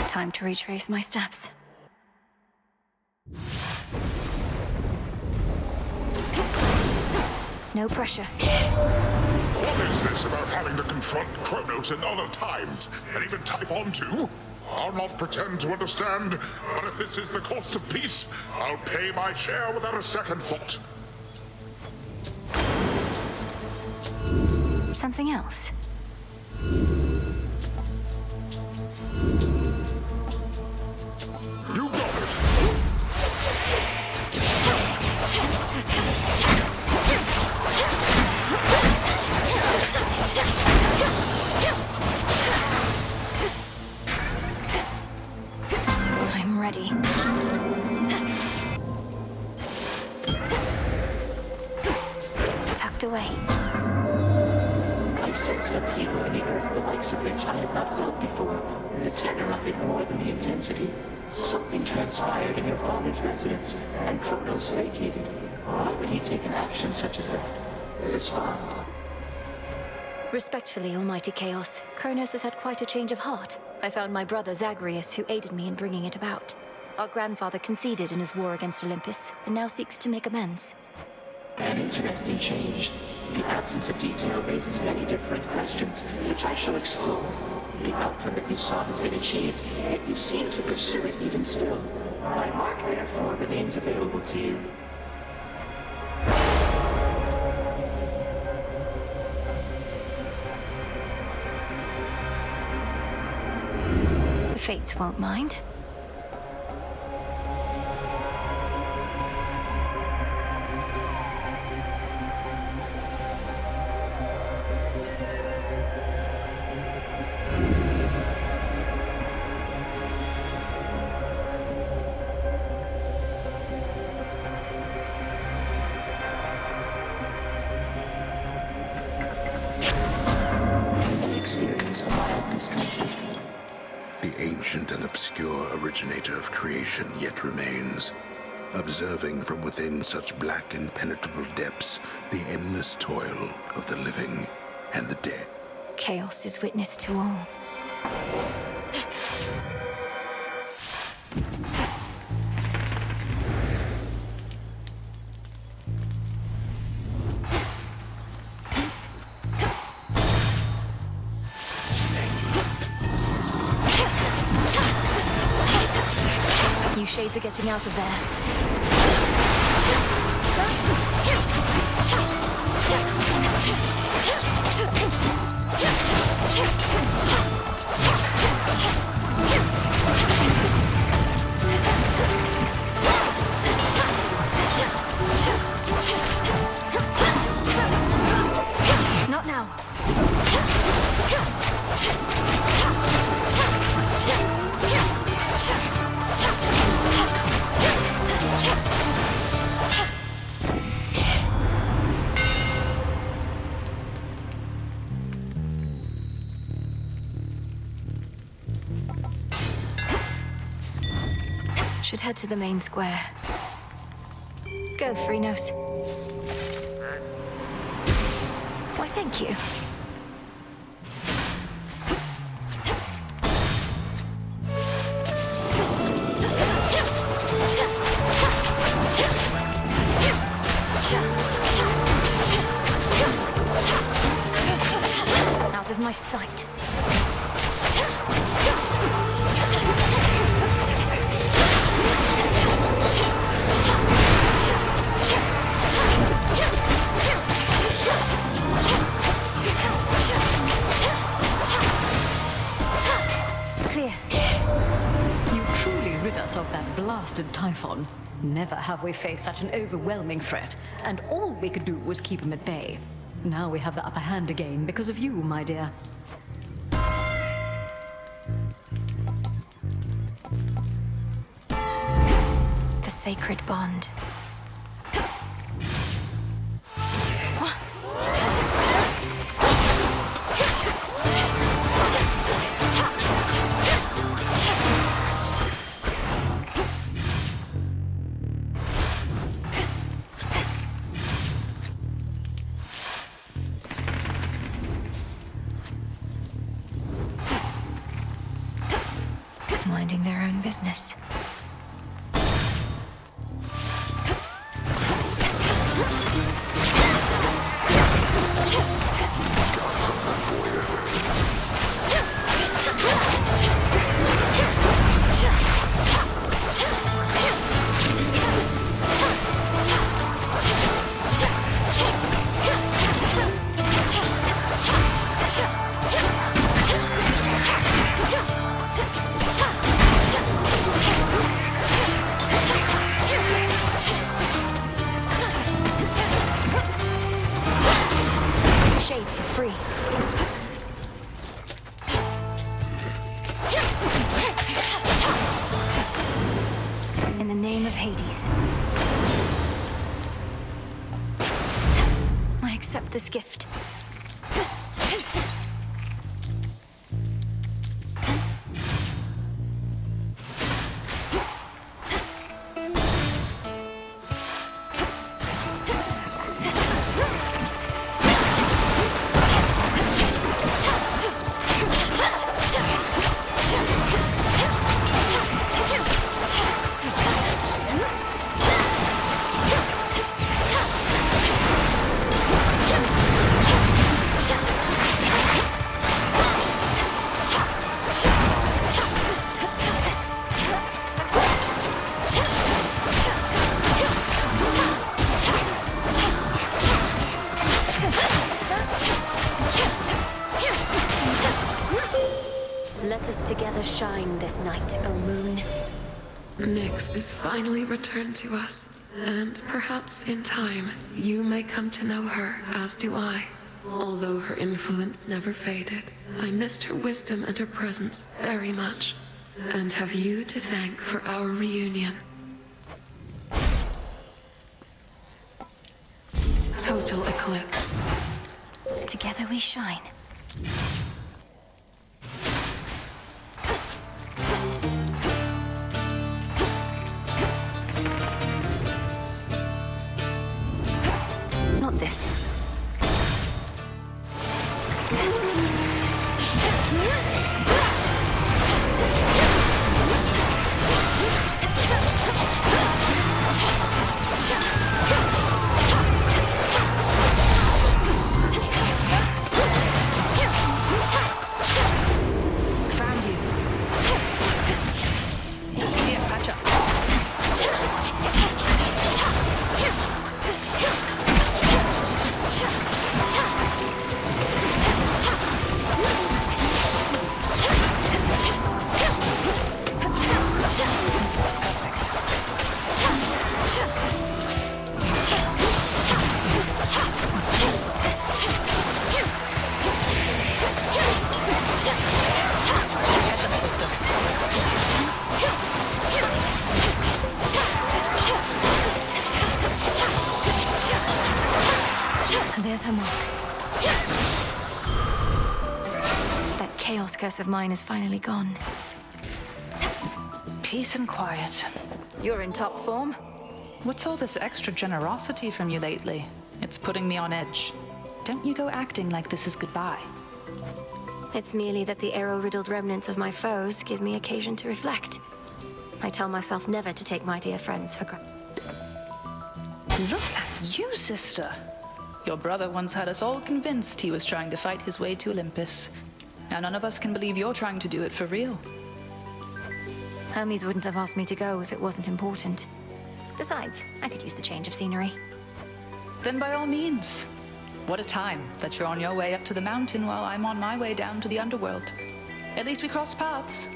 Time to retrace my steps. No pressure. What is this about having to confront Kronos in other times, and even Typhon too? I'll not pretend to understand, but if this is the cost of peace, I'll pay my share without a second thought. Something else? You got it! I'm ready. Tucked away. I sensed upheaval in the earth the likes of which I have not felt before. The tenor of it more than the intensity. Something transpired in your father's residence, and Kronos vacated. Why would he take an action such as that? Respond. Respectfully, Almighty Chaos, Kronos has had quite a change of heart. I found my brother Zagreus, who aided me in bringing it about. Our grandfather conceded in his war against Olympos, and now seeks to make amends. An interesting change. The absence of detail raises many different questions, which I shall explore. The outcome that you saw has been achieved, yet you seem to pursue it even still. My mark, therefore, remains available to you. The Fates won't mind. Experience a mild discomfort. The ancient and obscure originator of creation yet remains, observing from within such black impenetrable depths the endless toil of the living and the dead. Chaos is witness to all. You shades are getting out of there. Not now. Should head to the main square. Go, Freenos. Why, thank you. Out of my sight. Clear. You truly rid us of that blasted Typhon. Never have we faced such an overwhelming threat, and all we could do was keep him at bay. Now we have the upper hand again because of you, my dear. The sacred bond. minding their own business. Shades are free. In the name of Hades, I accept this gift. Let us together shine this night, O moon. Nyx is finally returned to us, and perhaps in time you may come to know her, as do I. Although her influence never faded, I missed her wisdom and her presence very much, and have you to thank for our reunion. Total eclipse. Together we shine. Not this. Found you. Here, patch up. There's her mark. That chaos curse of mine is finally gone. Peace and quiet. You're in top form. What's all this extra generosity from you lately? It's putting me on edge. Don't you go acting like this is goodbye. It's merely that the arrow-riddled remnants of my foes give me occasion to reflect. I tell myself never to take my dear friends for granted. Look at you, sister. Your brother once had us all convinced he was trying to fight his way to Olympus. Now none of us can believe you're trying to do it for real. Hermes wouldn't have asked me to go if it wasn't important. Besides, I could use the change of scenery. Then by all means. What a time that you're on your way up to the mountain while I'm on my way down to the underworld. At least we crossed paths.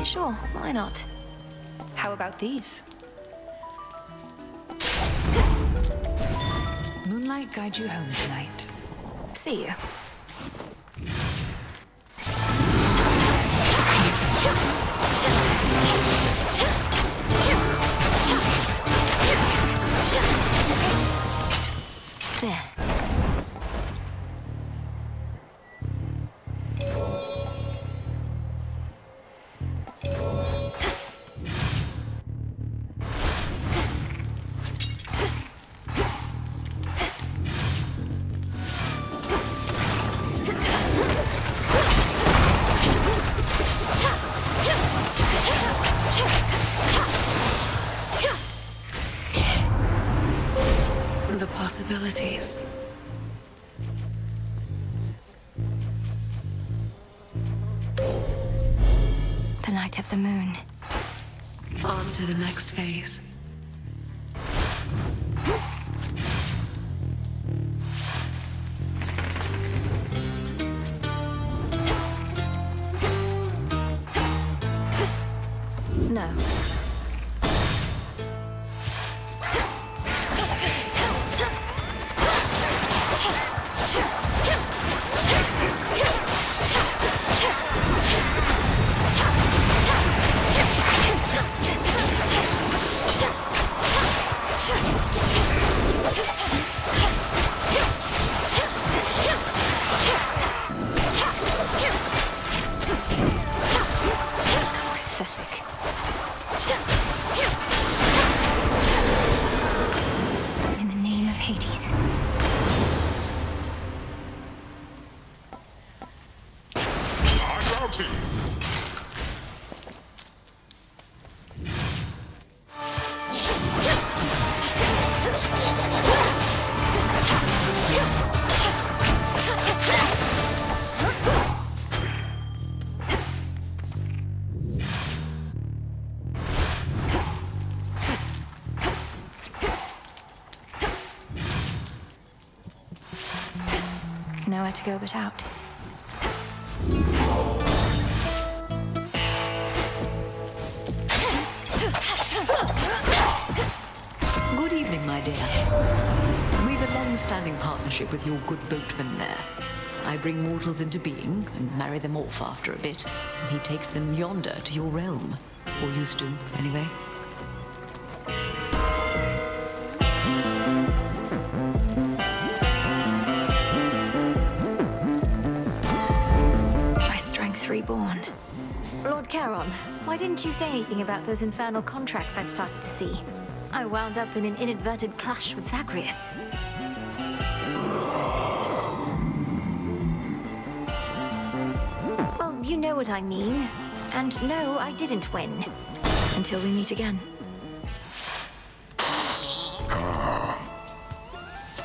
Sure, why not? How about these? Moonlight guide you home tonight. See you. There. The possibilities. The light of the moon. On to the next phase. No. Pathetic. In the name of Hades. I'm bounty. Nowhere to go but out. Good evening, my dear. We've a long-standing partnership with your good boatman there. I bring mortals into being and marry them off after a bit. He takes them yonder to your realm. Or used to, anyway. My strength reborn. Lord Charon, why didn't you say anything about those infernal contracts I'd started to see? I wound up in an inadvertent clash with Zagreus. Well, you know what I mean. And no, I didn't win. Until we meet again.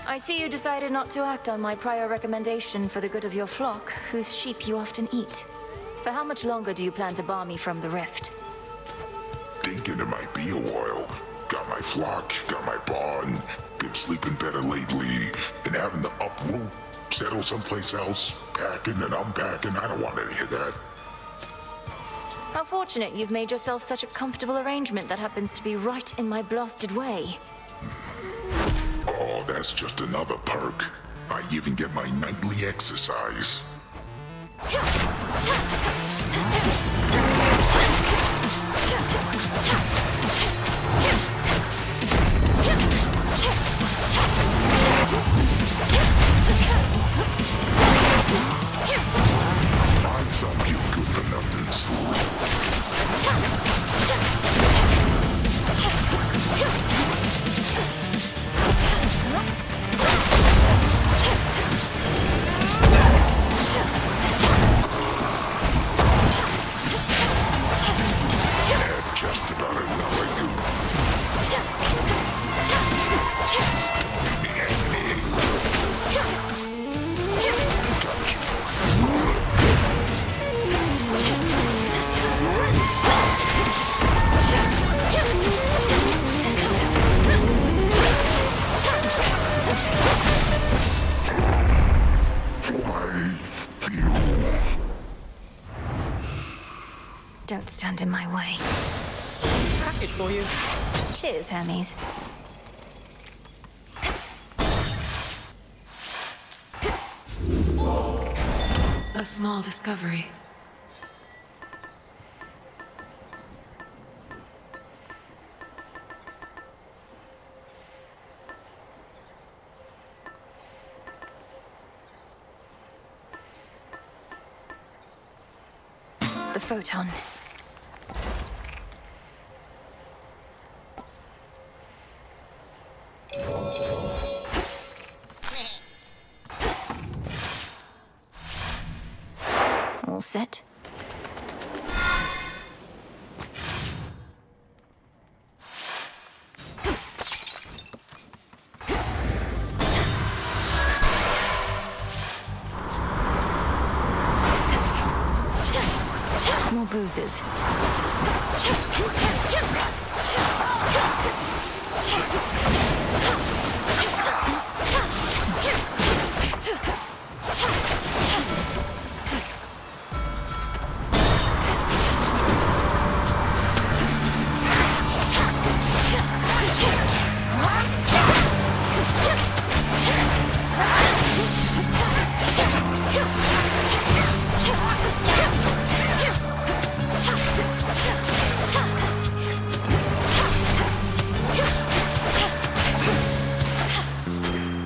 I see you decided not to act on my prior recommendation for the good of your flock, whose sheep you often eat. For how much longer do you plan to bar me from the rift? Thinking it might be a while. Got my flock, got my barn, been sleeping better lately, and having to uproot, settle someplace else, packing and unpacking. I don't want any of that. How fortunate you've made yourself such a comfortable arrangement that happens to be right in my blasted way. Oh, that's just another perk. I even get my nightly exercise. Find some you good for nothings. Just about another you. Don't stand in my way. Package for you. Cheers, Hermes. A small discovery. The photon. All set. more bruises.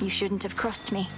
You shouldn't have crossed me.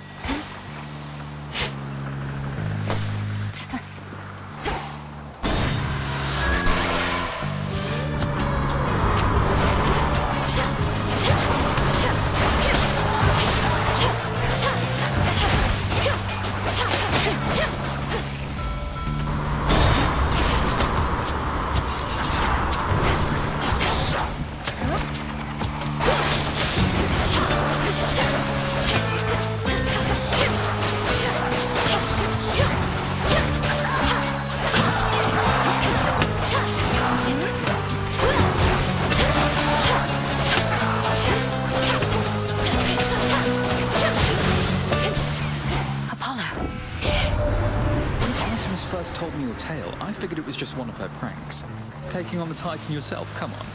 Told me your tale, I figured it was just one of her pranks. Taking on the Titan yourself, come on.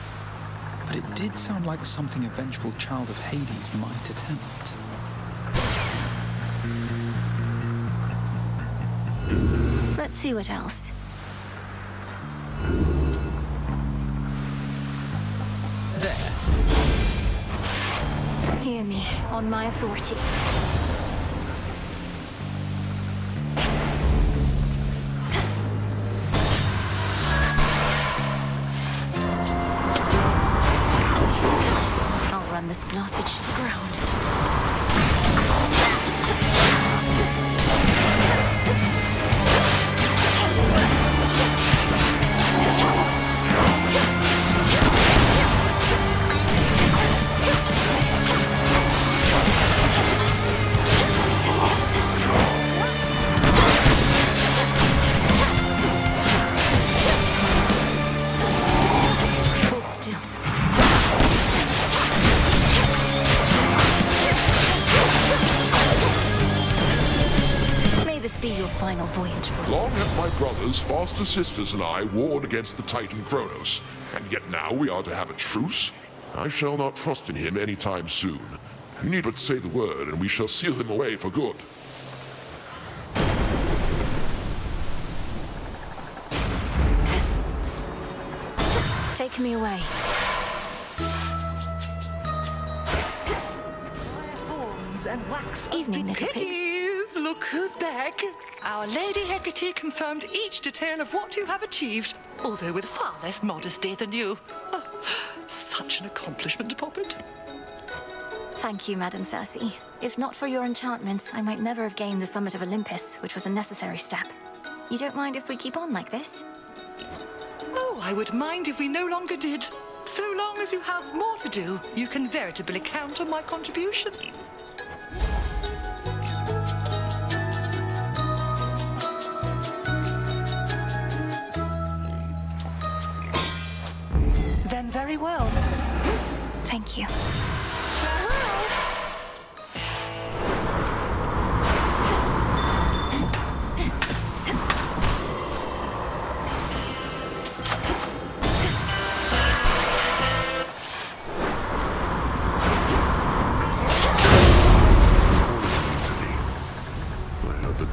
But it did sound like something a vengeful child of Hades might attempt. Let's see what else. There. Hear me, on my authority. This blasted shit ground. Be your final voyage for Long have my brothers, foster sisters, and I warred against the Titan Kronos, and yet now we are to have a truce? I shall not trust in him any time soon. You need but say the word, and we shall seal him away for good. Take me away. And wax evening, little pigs. Look who's back. Our Lady Hecate confirmed each detail of what you have achieved, although with far less modesty than you. Oh, such an accomplishment, Poppet. Thank you, Madam Circe. If not for your enchantments, I might never have gained the summit of Olympus, which was a necessary step. You don't mind if we keep on like this? Oh, I would mind if we no longer did. So long as you have more to do, you can veritably count on my contribution. Then very well. Thank you.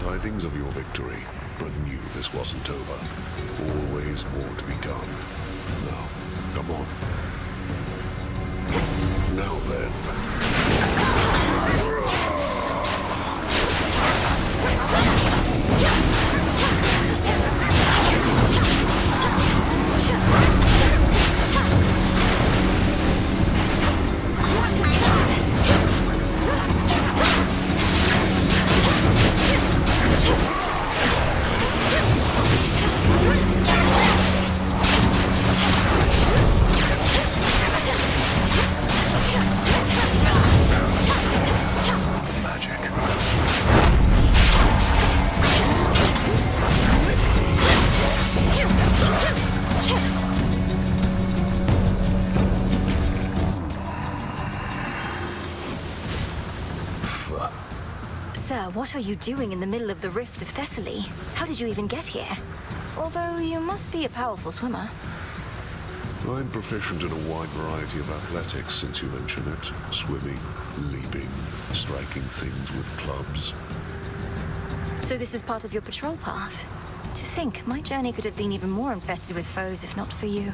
Tidings of your victory, but knew this wasn't over. Always more to be done. Now, come on. Now then. Alpha. Sir, what are you doing in the middle of the rift of Thessaly? How did you even get here? Although you must be a powerful swimmer. I'm proficient in a wide variety of athletics, since you mention it. Swimming, leaping, striking things with clubs. So this is part of your patrol path? To think, my journey could have been even more infested with foes if not for you.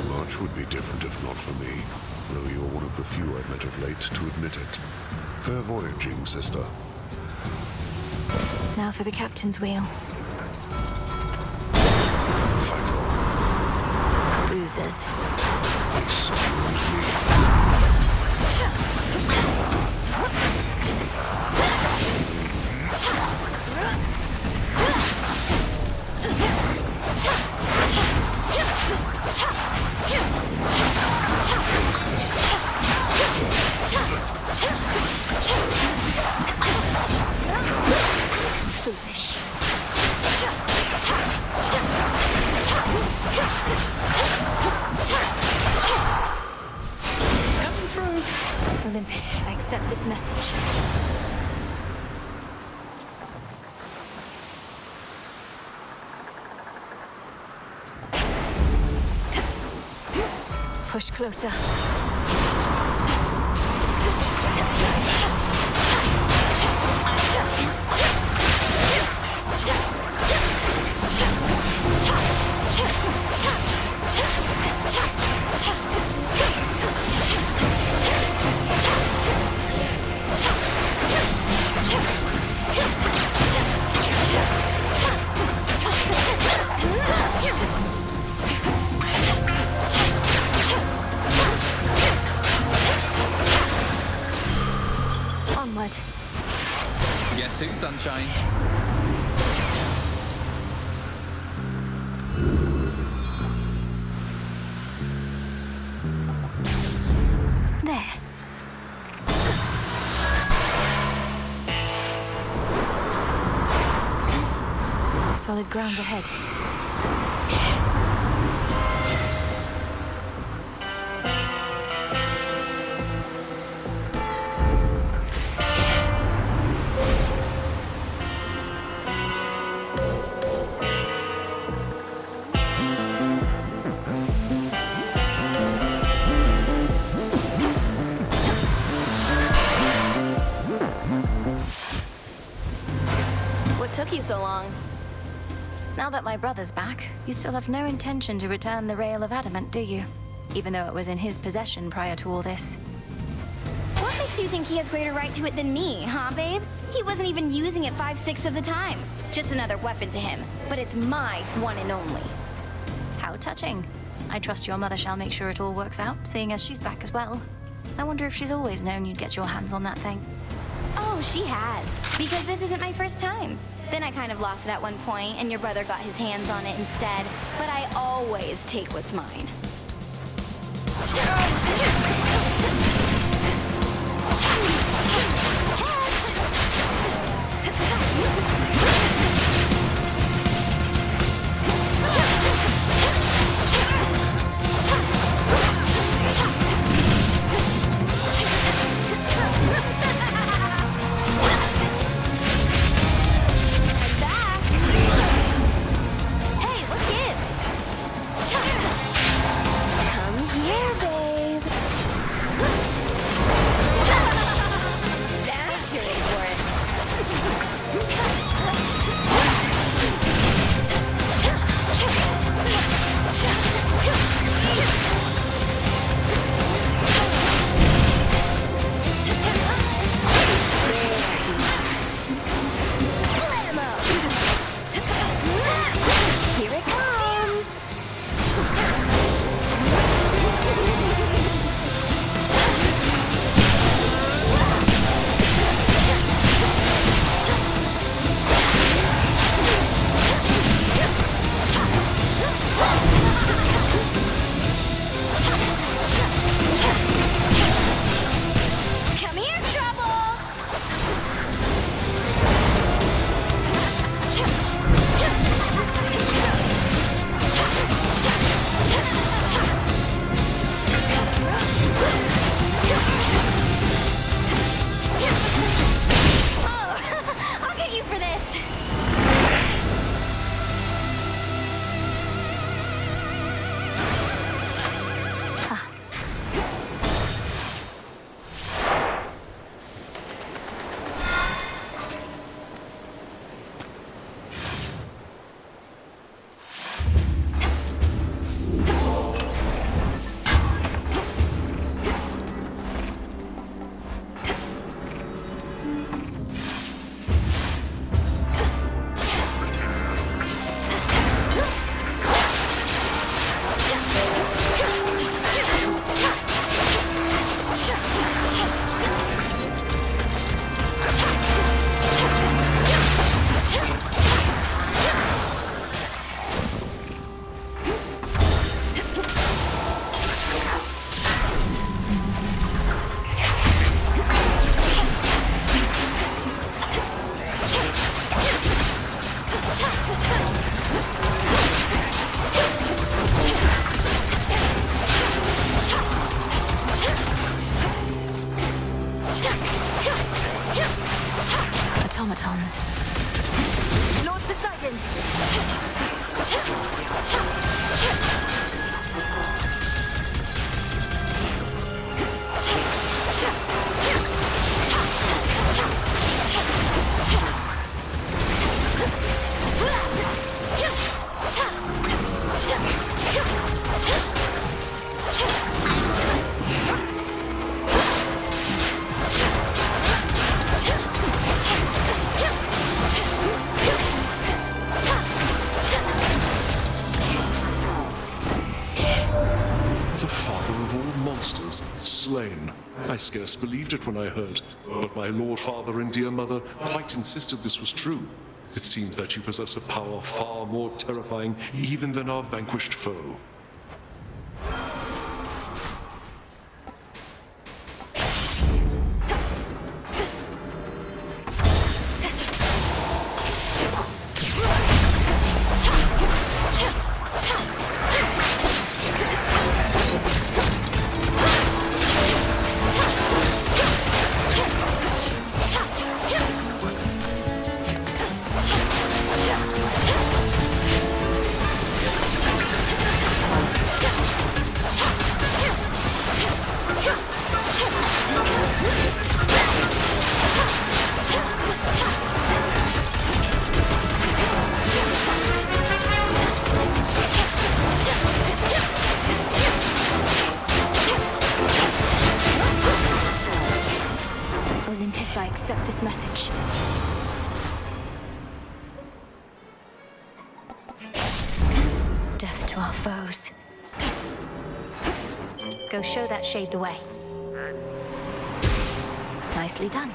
Much would be different if not for me, though you're one of the few I've met of late to admit it. Fair voyaging, sister. Now for the captain's wheel. Fight on. Oozes. Excuse me. Foolish. Coming through. Olympos, I accept this message. Push closer. Onward. Guess who, Sunshine? There. Solid ground ahead. What took you so long? Now that my brother's back, you still have no intention to return the Rail of Adamant, do you? Even though it was in his possession prior to all this. What makes you think he has greater right to it than me, huh, babe? He wasn't even using it 5/6 of the time. Just another weapon to him. But it's my one and only. How touching. I trust your mother shall make sure it all works out, seeing as she's back as well. I wonder if she's always known you'd get your hands on that thing. Oh, she has. Because this isn't my first time. Then I kind of lost it at one point, and your brother got his hands on it instead. But I always take what's mine. Come here, babe. automatons. Lord Poseidon! The father of all monsters, slain. I scarce believed it when I heard, but my lord father and dear mother quite insisted this was true. It seems that you possess a power far more terrifying even than our vanquished foe. Olympus, I accept this message. Death to our foes. Go show that shade the way. Nicely done.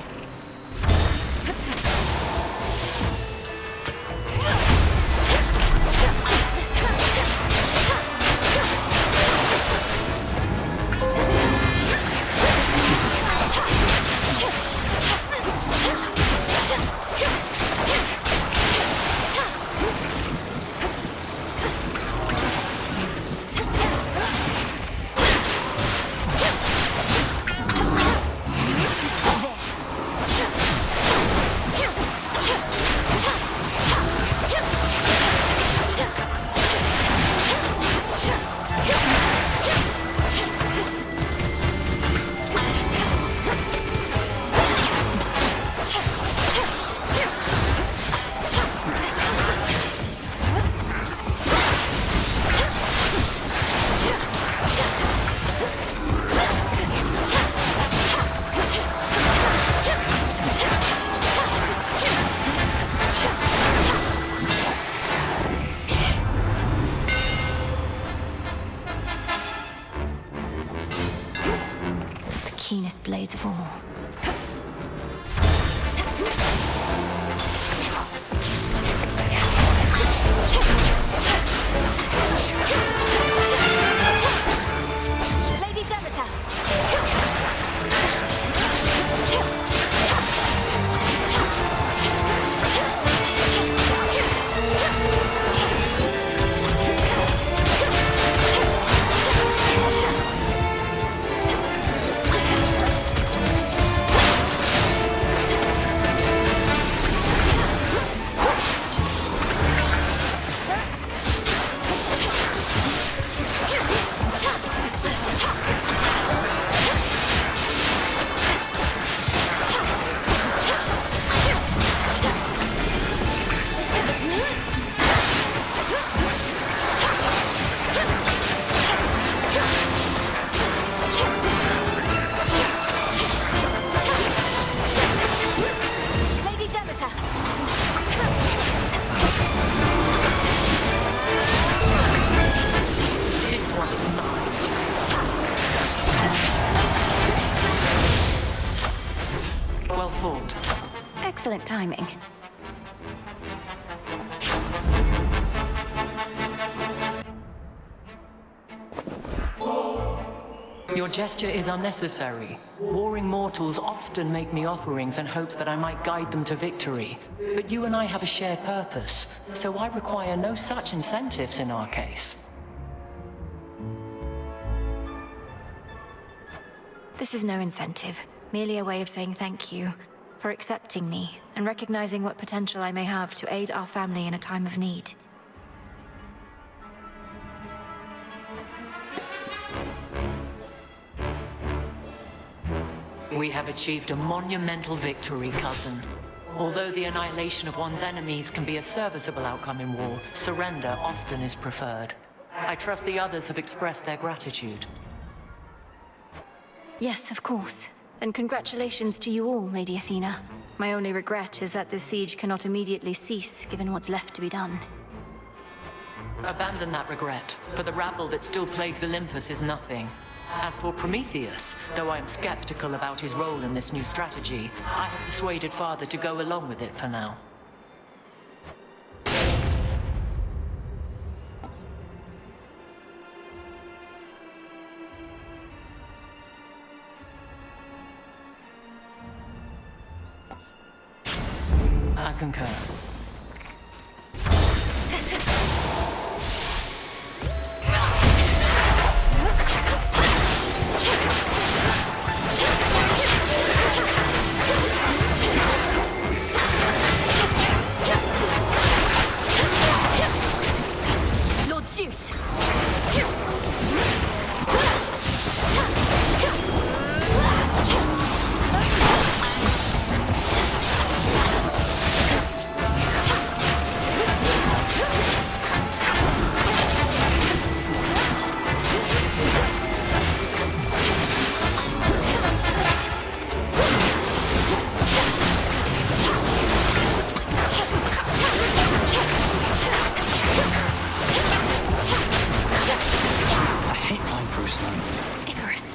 Keenest blades of all. Lady Demeter! Excellent timing. Your gesture is unnecessary. Warring mortals often make me offerings in hopes that I might guide them to victory. But you and I have a shared purpose, so I require no such incentives in our case. This is no incentive, merely a way of saying thank you for accepting me and recognizing what potential I may have to aid our family in a time of need. We have achieved a monumental victory, cousin. Although the annihilation of one's enemies can be a serviceable outcome in war, surrender often is preferred. I trust the others have expressed their gratitude. Yes, of course. And congratulations to you all, Lady Athena. My only regret is that this siege cannot immediately cease, given what's left to be done. Abandon that regret, for the rabble that still plagues Olympus is nothing. As for Prometheus, though I am skeptical about his role in this new strategy, I have persuaded Father to go along with it for now. I concur. Lord Zeus! I hate flying through snow. Icarus.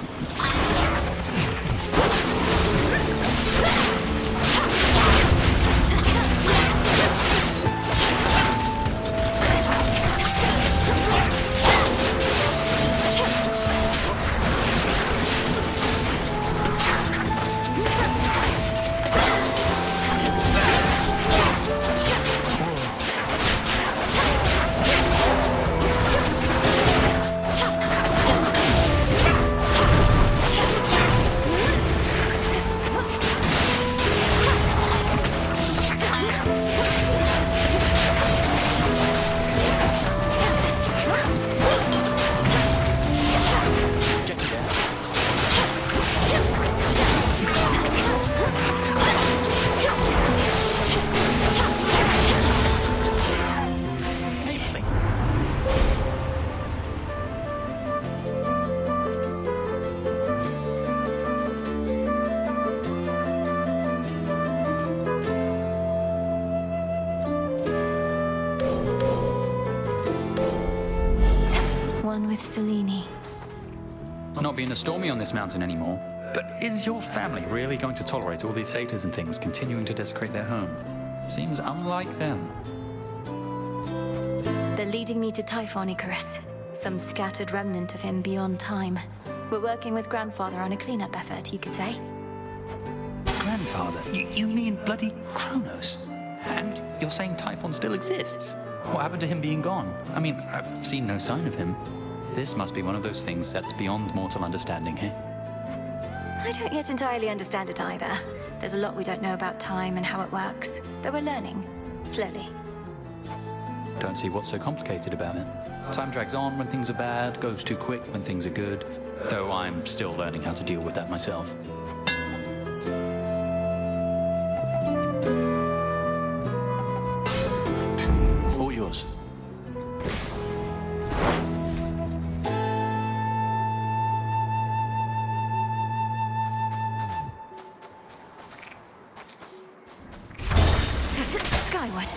One with Selene. Not being a stormy on this mountain anymore. But is your family really going to tolerate all these satyrs and things continuing to desecrate their home? Seems unlike them. They're leading me to Typhon, Icarus. Some scattered remnant of him beyond time. We're working with Grandfather on a cleanup effort, you could say. Grandfather? You mean bloody Kronos? And you're saying Typhon still exists? What happened to him being gone? I mean, I've seen no sign of him. This must be one of those things that's beyond mortal understanding, eh? I don't yet entirely understand it either. There's a lot we don't know about time and how it works. Though we're learning. Slowly. Don't see what's so complicated about it. Time drags on when things are bad, goes too quick when things are good. Though I'm still learning how to deal with that myself. All yours. Skyward.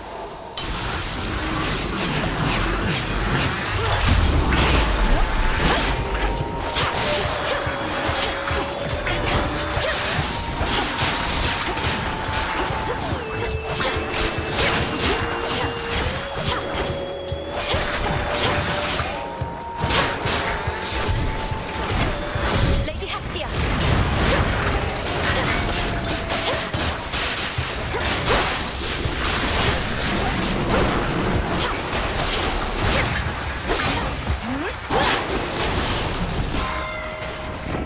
Lady Hestia.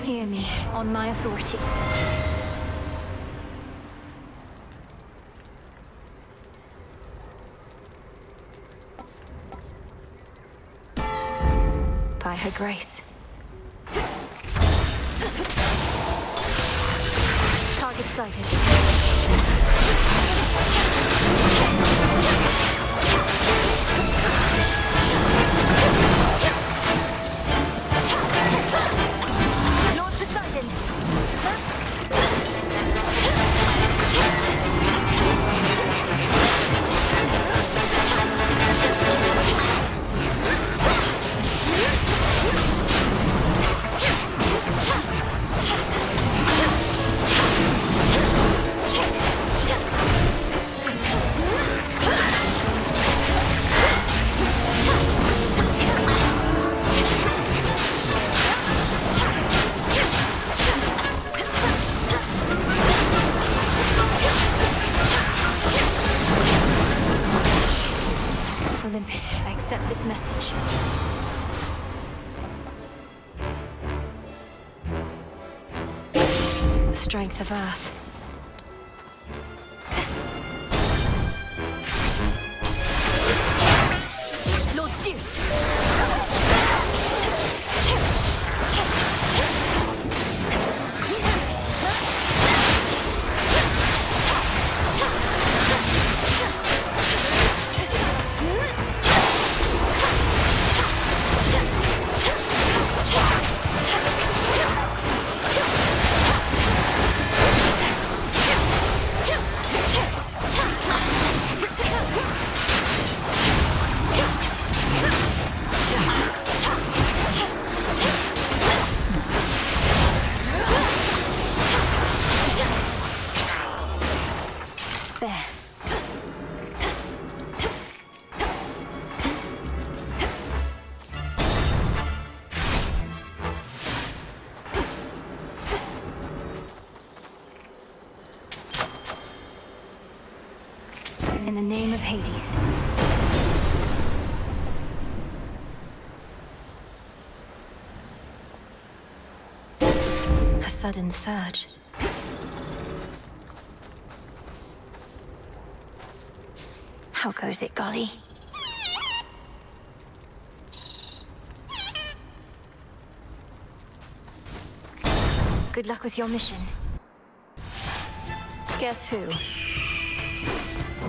Hear me, on my authority. defy her grace. Target sighted. Lord Poseidon! Olympus, I accept this message. The strength of Earth. Lord Zeus! There. In the name of Hades. A sudden surge. How goes it, Golly? Good luck with your mission. Guess who?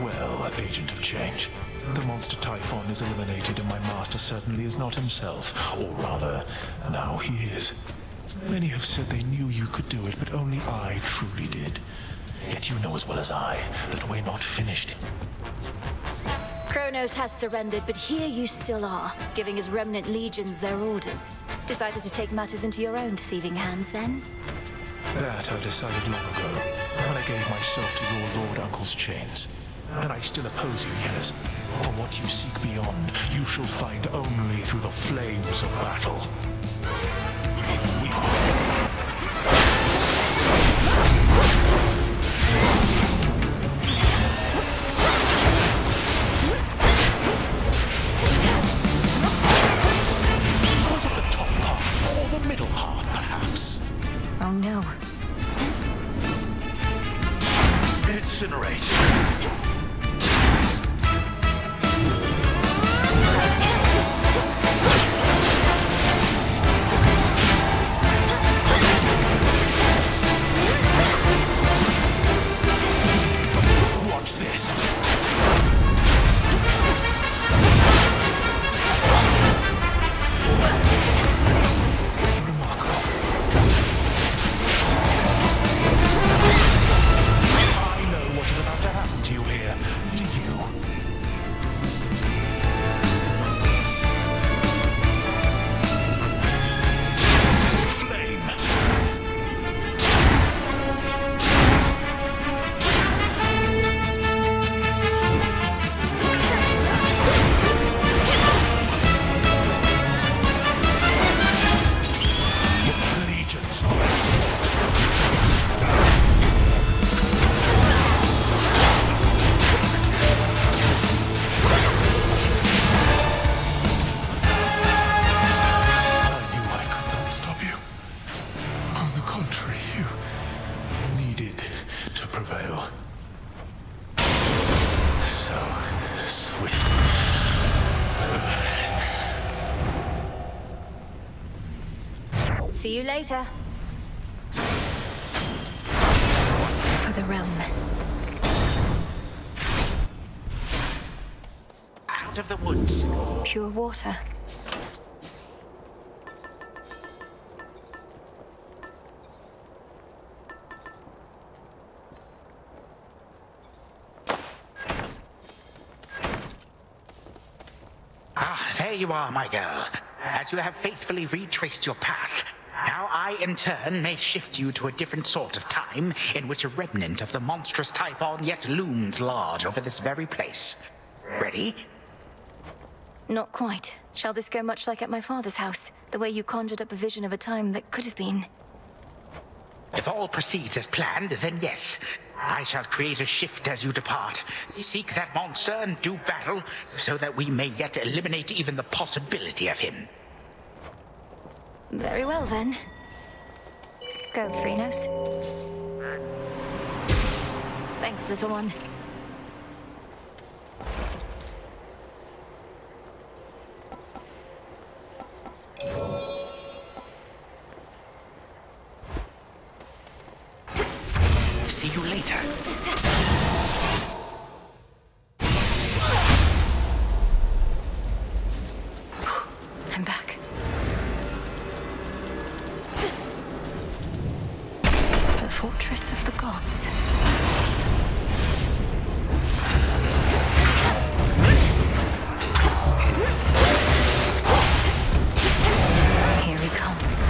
Well, Agent of Change. The monster Typhon is eliminated and my master certainly is not himself. Or rather, now he is. Many have said they knew you could do it, but only I truly did. Yet you know as well as I that we're not finished. Kronos has surrendered, but here you still are, giving his remnant legions their orders. Decided to take matters into your own thieving hands, then? That I decided long ago, when I gave myself to your Lord Uncle's chains. And I still oppose you, yes. For what you seek beyond, you shall find only through the flames of battle. We fight. Was it the top path or the middle path, perhaps? Oh no. Incinerate. You here. See you later. For the realm. Out of the woods. Pure water. There you are, my girl. As you have faithfully retraced your path, now I, in turn, may shift you to a different sort of time in which a remnant of the monstrous Typhon yet looms large over this very place. Ready? Not quite. Shall this go much like at my father's house? The way you conjured up a vision of a time that could have been? If all proceeds as planned, then yes. I shall create a shift as you depart. Seek that monster and do battle, so that we may yet eliminate even the possibility of him. Very well, then. Go, Threnos. Thanks, little one. See you later. I'm back. The fortress of the gods. Here he comes.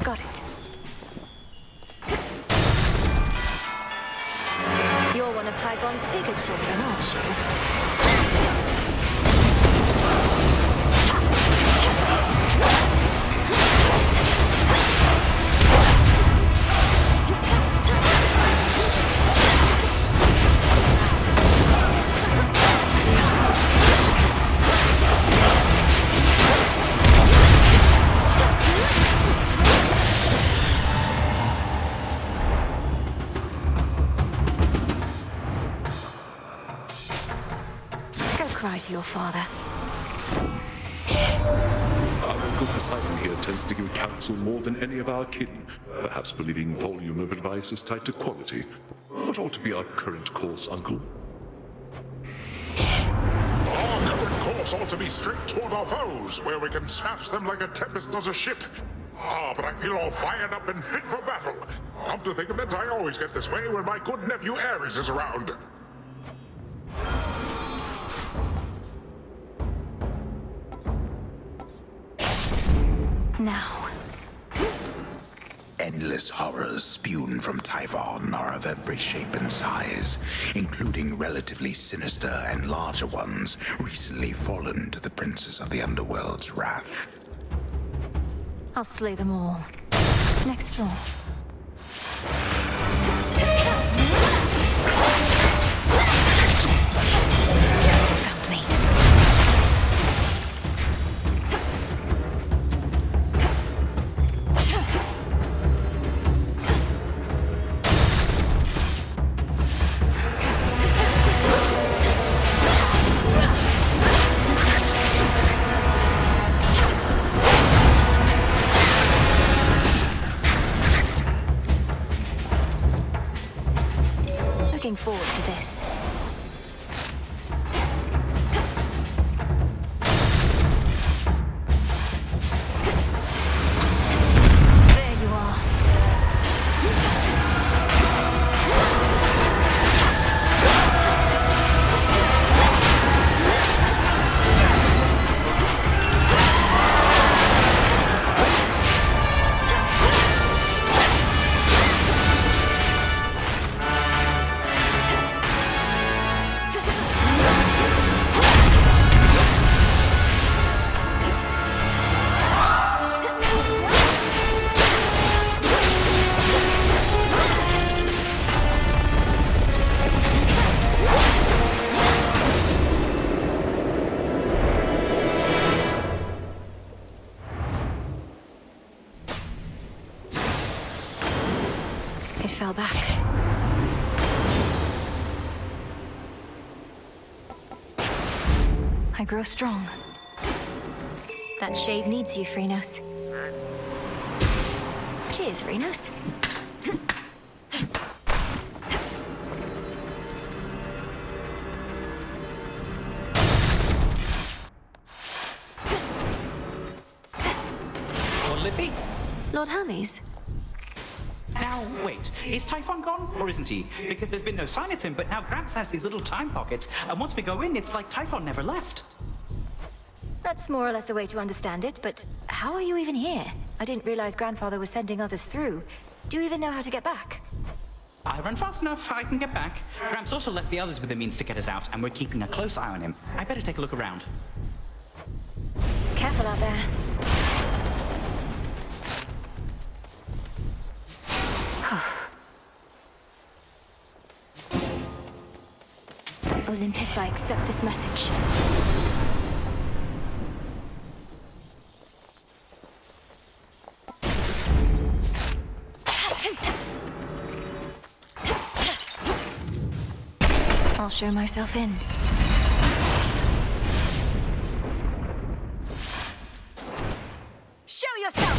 Got it. You're one of Typhon's bigger children, aren't you? Cry to your father. Our good Poseidon here tends to give counsel more than any of our kin, perhaps believing volume of advice is tied to quality. What ought to be our current course, Uncle? Our current course ought to be straight toward our foes, where we can smash them like a tempest does a ship. But I feel all fired up and fit for battle. Come to think of it, I always get this way when my good nephew Ares is around. Now. Endless horrors spewed from Typhon are of every shape and size, including relatively sinister and larger ones recently fallen to the princes of the underworld's wrath. I'll slay them all. Next floor. Found me. Looking forward to this. There you are. fell back. I grow strong. That shade needs you, Phrynos. Cheers, Phrynos. Lippy? Lord Hermes? Now, wait, is Typhon gone, or isn't he? Because there's been no sign of him, but now Gramps has these little time pockets, and once we go in, it's like Typhon never left. That's more or less a way to understand it, but how are you even here? I didn't realize Grandfather was sending others through. Do you even know how to get back? I run fast enough, I can get back. Gramps also left the others with the means to get us out, and we're keeping a close eye on him. I better take a look around. Careful out there. Olympos, I accept this message. I'll show myself in. Show yourself!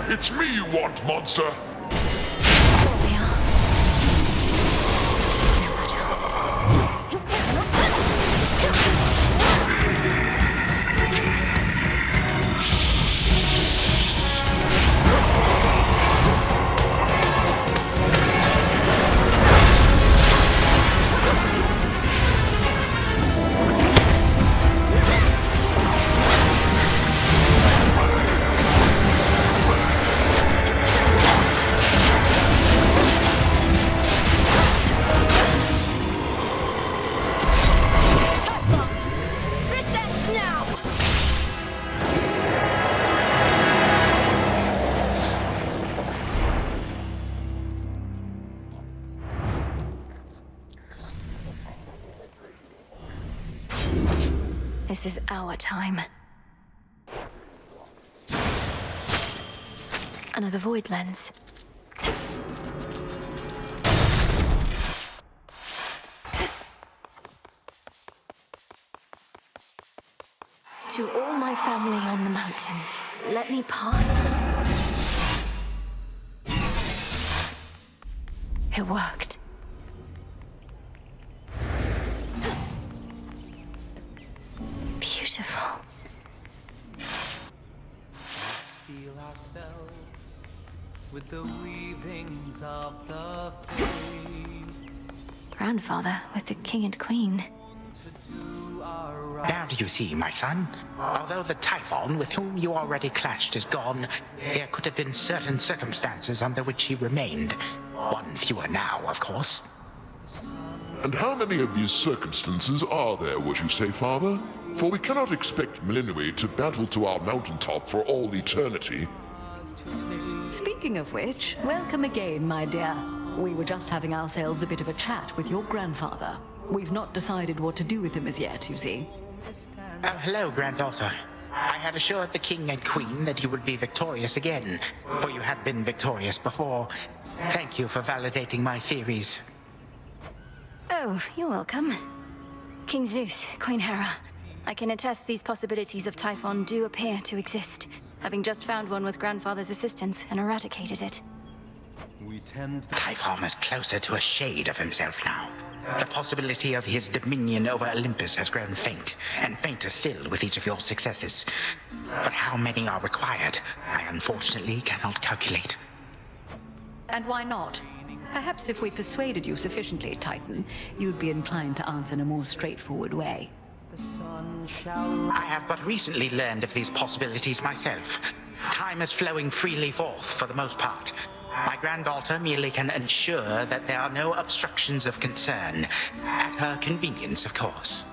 It's me you want, monster! There we are. Now's our chance. This is our time. Another void lens. To all my family on the mountain, let me pass. It worked. Beautiful. Steal ourselves with the weavings of the fates. Grandfather with the king and queen. Now do you see, my son? Although the Typhon with whom you already clashed is gone, there could have been certain circumstances under which he remained. One fewer now, of course. And how many of these circumstances are there, would you say, Father? For we cannot expect Melinoi to battle to our mountaintop for all eternity. Speaking of which, welcome again, my dear. We were just having ourselves a bit of a chat with your grandfather. We've not decided what to do with him as yet, you see. Oh, hello, granddaughter. I had assured the king and queen that you would be victorious again, for you had been victorious before. Thank you for validating my theories. Oh, you're welcome. King Zeus, Queen Hera. I can attest these possibilities of Typhon do appear to exist, having just found one with Grandfather's assistance and eradicated it. Typhon is closer to a shade of himself now. The possibility of his dominion over Olympus has grown faint, and fainter still with each of your successes. But how many are required, I unfortunately cannot calculate. And why not? Perhaps if we persuaded you sufficiently, Titan, you'd be inclined to answer in a more straightforward way. I have but recently learned of these possibilities myself. Time is flowing freely forth for the most part. My granddaughter merely can ensure that there are no obstructions of concern. At her convenience, of course.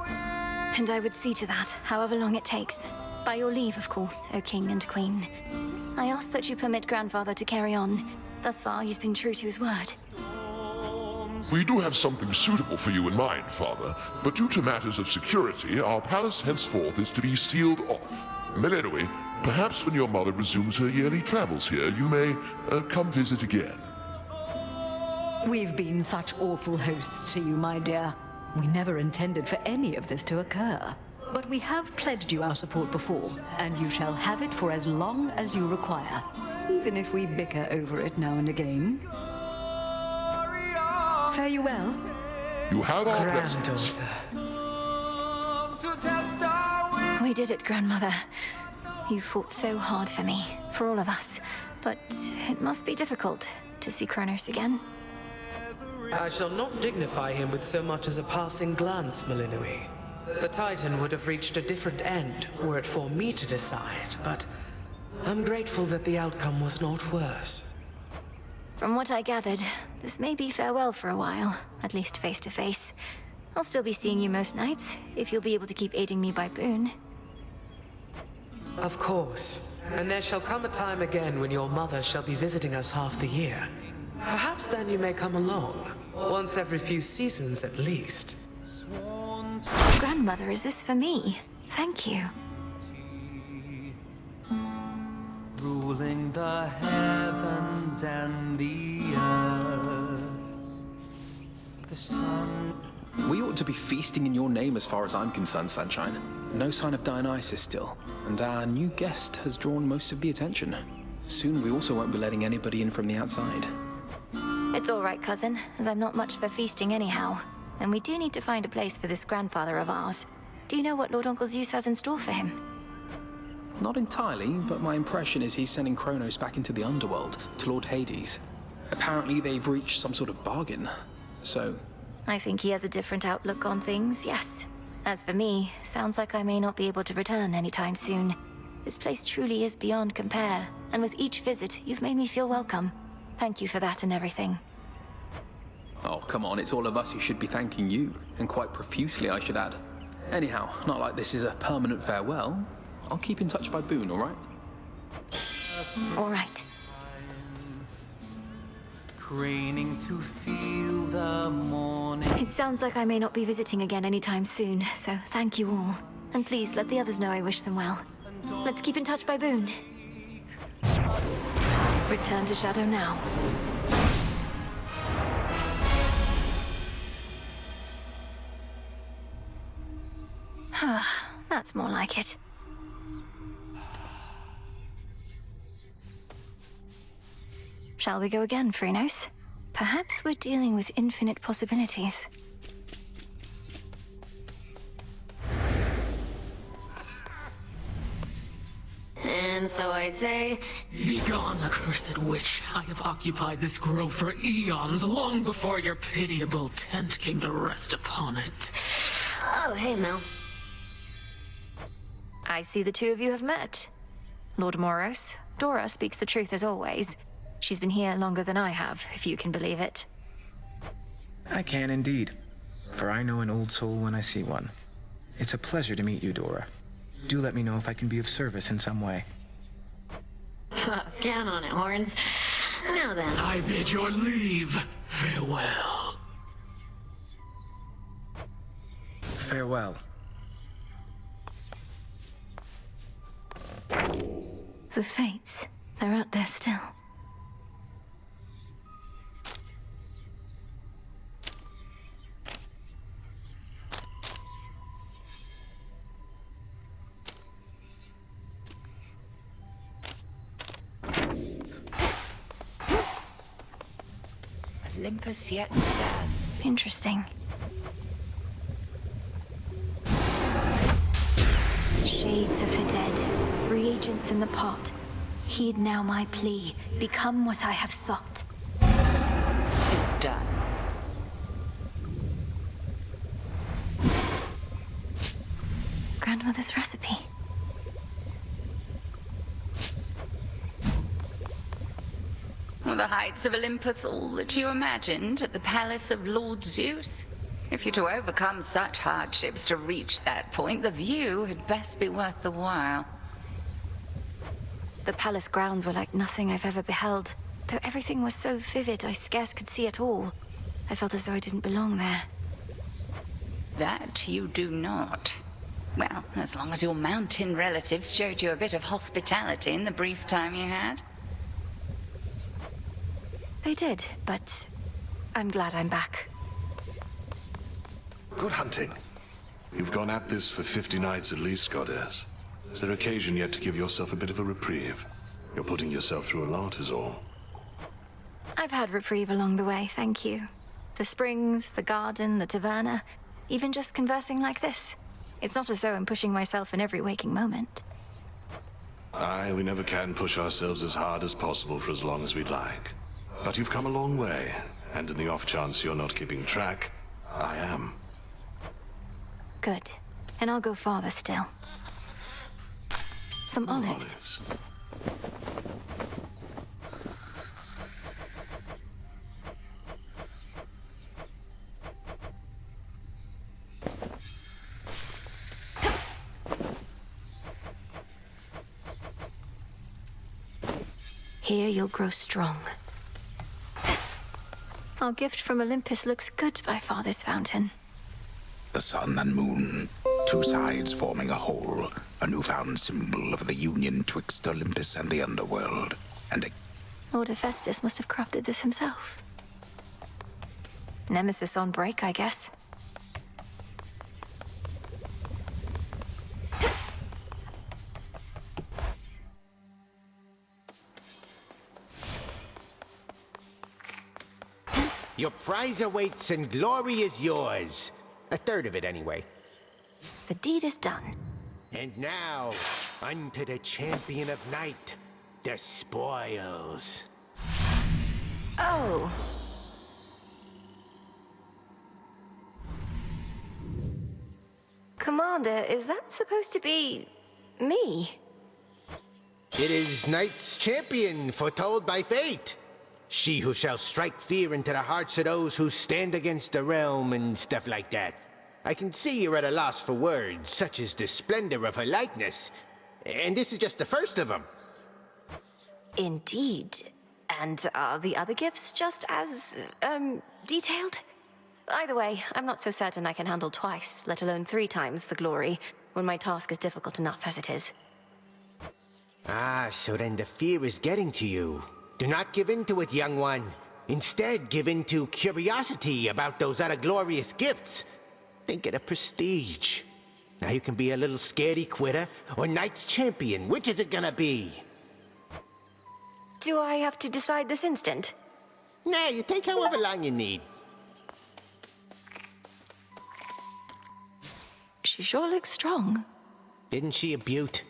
And I would see to that, however long it takes. By your leave, of course, O King and Queen. I ask that you permit Grandfather to carry on. Thus far, he's been true to his word. We do have something suitable for you in mind, Father, but due to matters of security, our palace henceforth is to be sealed off. Melenoi, perhaps when your mother resumes her yearly travels here, you may come visit again. We've been such awful hosts to you, my dear. We never intended for any of this to occur. But we have pledged you our support before, and you shall have it for as long as you require, even if we bicker over it now and again. Fare you well. You have our blessings. We did it, Grandmother. You fought so hard for me, for all of us. But it must be difficult to see Kronos again. I shall not dignify him with so much as a passing glance, Melenoi. The Titan would have reached a different end were it for me to decide, but I'm grateful that the outcome was not worse. From what I gathered, this may be farewell for a while, at least face to face. I'll still be seeing you most nights, if you'll be able to keep aiding me by boon. Of course. And there shall come a time again when your mother shall be visiting us half the year. Perhaps then you may come along, once every few seasons at least. Grandmother, is this for me? Thank you. Ruling the heavens and the earth. The sun. We ought to be feasting in your name as far as I'm concerned, Sunshine. No sign of Dionysus still, and our new guest has drawn most of the attention. Soon we also won't be letting anybody in from the outside. It's all right, cousin, as I'm not much for feasting anyhow. And we do need to find a place for this grandfather of ours. Do you know what Lord Uncle Zeus has in store for him? Not entirely, but my impression is he's sending Kronos back into the underworld, to Lord Hades. Apparently they've reached some sort of bargain, so... I think he has a different outlook on things, yes. As for me, sounds like I may not be able to return anytime soon. This place truly is beyond compare, and with each visit, you've made me feel welcome. Thank you for that and everything. Oh, come on, it's all of us who should be thanking you, and quite profusely, I should add. Anyhow, not like this is a permanent farewell. I'll keep in touch by boon, all right? All right. Craning to feel the morning. It sounds like I may not be visiting again anytime soon, so thank you all. And please let the others know I wish them well. Let's keep in touch by boon. Return to Shadow now. That's more like it. Shall we go again, Phrynos? Perhaps we're dealing with infinite possibilities. And so I say, begone, accursed witch. I have occupied this grove for eons, long before your pitiable tent came to rest upon it. Oh, hey, Mel. I see the two of you have met. Lord Moros, Dora speaks the truth as always. She's been here longer than I have, if you can believe it. I can indeed, for I know an old soul when I see one. It's a pleasure to meet you, Dora. Do let me know if I can be of service in some way. Count on it, Horns. Now then. I bid your leave. Farewell. Farewell. The Fates, they're out there still. Olympos yet stands. Interesting. Shades of the dead, reagents in the pot. Heed now my plea, become what I have sought. done. Grandmother's recipe. Were the heights of Olympus all that you imagined at the palace of Lord Zeus? If you're to overcome such hardships to reach that point, the view had best be worth the while. The palace grounds were like nothing I've ever beheld. Though everything was so vivid, I scarce could see it all. I felt as though I didn't belong there. That you do not. Well, as long as your mountain relatives showed you a bit of hospitality in the brief time you had. They did, but I'm glad I'm back. Good hunting. You've gone at this for 50 nights at least, goddess. Is there occasion yet to give yourself a bit of a reprieve? You're putting yourself through a lot is all. I've had reprieve along the way, thank you. The springs, the garden, the taverna, even just conversing like this. It's not as though I'm pushing myself in every waking moment. Aye, we never can push ourselves as hard as possible for as long as we'd like. But you've come a long way, and in the off chance you're not keeping track, I am. Good. And I'll go farther still. Some olives. Here you'll grow strong. Our gift from Olympus looks good by Father's fountain. The sun and moon, two sides forming a whole, a newfound symbol of the union twixt Olympus and the underworld, and Lord Hephaestus must have crafted this himself. Nemesis on break, I guess. Your prize awaits and glory is yours. A third of it, anyway. The deed is done. And now, unto the champion of night, the spoils. Oh. Commander, is that supposed to be me? It is Knight's champion, foretold by fate. She who shall strike fear into the hearts of those who stand against the realm and stuff like that. I can see you're at a loss for words, such as the splendor of her likeness. And this is just the first of them. Indeed. And are the other gifts just as, detailed? Either way, I'm not so certain I can handle twice, let alone 3 times the glory, when my task is difficult enough as it is. Ah, so then the fear is getting to you. Do not give in to it, young one. Instead, give in to curiosity about those other glorious gifts. Think of the prestige. Now you can be a little scaredy quitter or Knight's champion. Which is it gonna be? Do I have to decide this instant? Nah, you take however long you need. She sure looks strong. Isn't she a beaut?